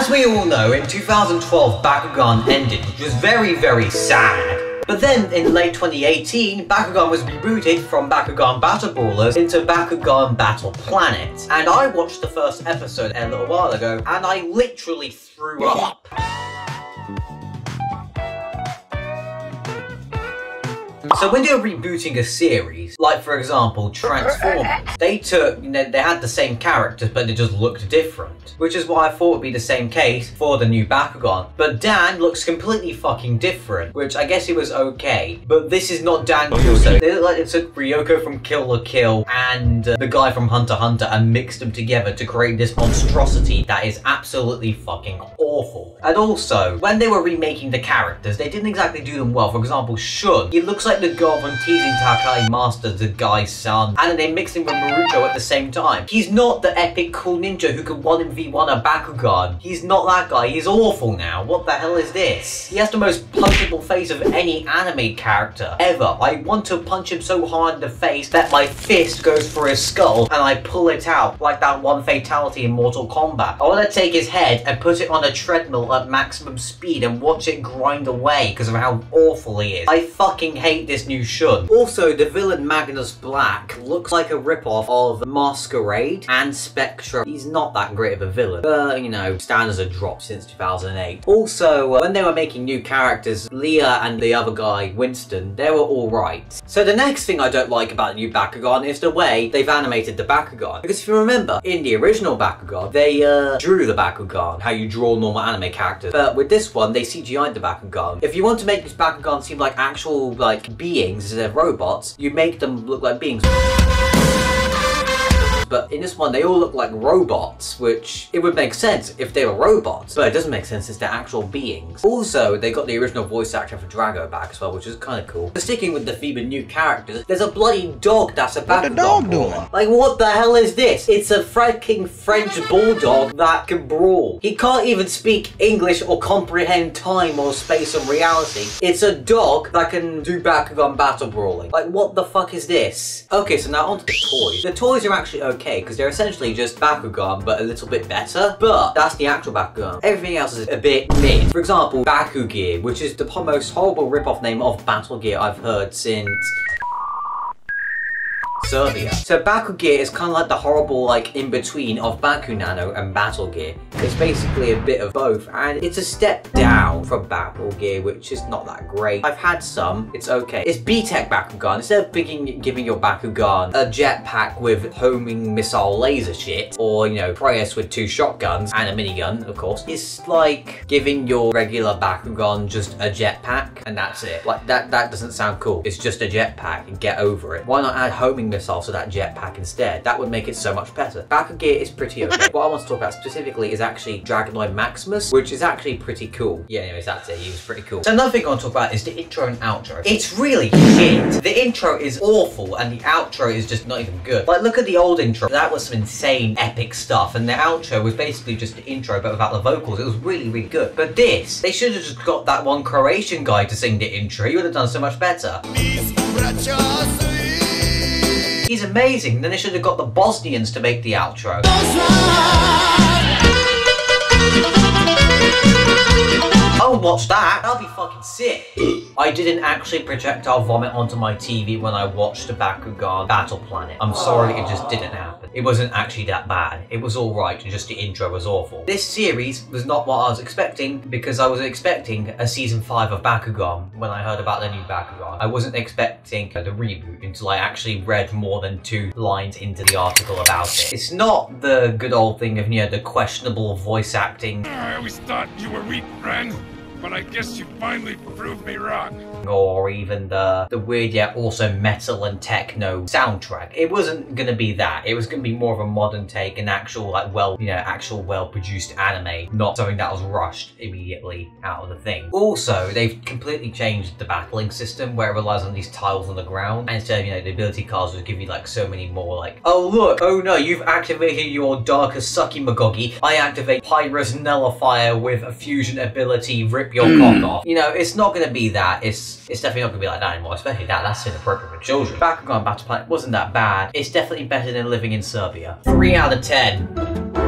As we all know, in 2012, Bakugan ended, which was very, very sad. But then, in late 2018, Bakugan was rebooted from Bakugan Battle Brawlers into Bakugan Battle Planet. And I watched the first episode a little while ago, and I literally threw up. So when you're rebooting a series, like for example Transformers, they took, they had the same characters but they just looked different. Which is why I thought would be the same case for the new Bakugan. But Dan looks completely fucking different, which I guess it was okay. But this is not Dan Russo. They look like it took Ryoko from Kill la Kill and the guy from Hunter x Hunter and mixed them together to create this monstrosity that is absolutely fucking awful. And also, when they were remaking the characters, they didn't exactly do them well. For example, Shun, he looks like the girl from Teasing Takai Master, the guy's son, and then they mixed him with Maruko at the same time. He's not the epic cool ninja who could 1v1 a Bakugan. He's not that guy. He's awful now. What the hell is this? He has the most punchable face of any anime character ever. I want to punch him so hard in the face that my fist goes for his skull and I pull it out like that one fatality in Mortal Kombat. I want to take his head and put it on a treadmill at maximum speed and watch it grind away because of how awful he is. I fucking hate this new Shun. Also, the villain Magnus Black looks like a ripoff of Masquerade and Spectra. He's not that great of a villain, but standards have dropped since 2008. Also, when they were making new characters, Leah and the other guy, Winston, they were alright. So the next thing I don't like about the new Bakugan is the way they've animated the Bakugan. Because if you remember, in the original Bakugan, they drew the Bakugan, how you draw normal anime characters. But with this one, they CGI'd the Bakugan. If you want to make this Bakugan seem like actual, beings instead of robots, you make them look like beings. But in this one, they all look like robots, which it would make sense if they were robots, but it doesn't make sense since they're actual beings. Also, they got the original voice actor for Drago back as well, which is kind of cool. But sticking with the theme of new characters, there's a bloody dog that's a Bakugan. What the dog doing? Like, what the hell is this? It's a freaking French bulldog that can brawl. He can't even speak English or comprehend time or space or reality. It's a dog that can do Bakugan battle brawling. Like, what the fuck is this? Okay, so now onto the toys. The toys are actually okay, because they're essentially just Bakugan, but a little bit better. But that's the actual Bakugan. Everything else is a bit mid. For example, Bakugear, which is the most horrible rip-off name of Battle Gear I've heard since Serbia. So Bakugear is kind of like the horrible in-between of Baku Nano and Battle Gear. It's basically a bit of both, and it's a step down from Battle Gear, which is not that great. I've had some, it's okay. It's B-Tech Bakugan. Instead of giving your Bakugan a jetpack with homing missile laser shit, or Preyas with 2 shotguns and a minigun, of course, it's like giving your regular Bakugan just a jetpack, and that's it. Like, that doesn't sound cool. It's just a jetpack, and get over it. Why not add homing missiles to that jetpack instead? That would make it so much better. Bakugear is pretty okay. What I want to talk about specifically is actually Dragonlord Maximus, which is actually pretty cool. Yeah, anyways, that's it. He was pretty cool. So another thing I want to talk about is the intro and outro. It's really shit. The intro is awful, and the outro is just not even good. Like, look at the old intro. That was some insane, epic stuff, and the outro was basically just the intro, but without the vocals. It was really, really good. But this, they should have just got that one Croatian guy to sing the intro. He would have done so much better. He's amazing. Then they should have got the Bosnians to make the outro. I'll watch that. That'll be fucking sick. I didn't actually projectile vomit onto my TV when I watched the Bakugan Battle Planet. I'm sorry, it just didn't happen. It wasn't actually that bad. It was alright, just the intro was awful. This series was not what I was expecting, because I was expecting a season 5 of Bakugan when I heard about the new Bakugan. I wasn't expecting the reboot until I actually read more than 2 lines into the article about it. It's not the good old thing of, the questionable voice acting. I always thought you were weak, friend. But I guess you finally proved me wrong. Or even the weird yet also metal and techno soundtrack. It wasn't gonna be that. It was gonna be more of a modern take, an actual actual well-produced anime, not something that was rushed immediately out of the thing. Also, they've completely changed the battling system where it relies on these tiles on the ground, and instead of the ability cards will give you so many more oh look, oh no, you've activated your Darkest Sucky Magogi. I activate Pyrus Nullifier with a fusion ability, rip your cock off. It's not gonna be that. It's definitely not gonna be like that anymore, especially that's inappropriate for children. Bakugan Battle Planet wasn't that bad. It's definitely better than living in Serbia. 3 out of 10.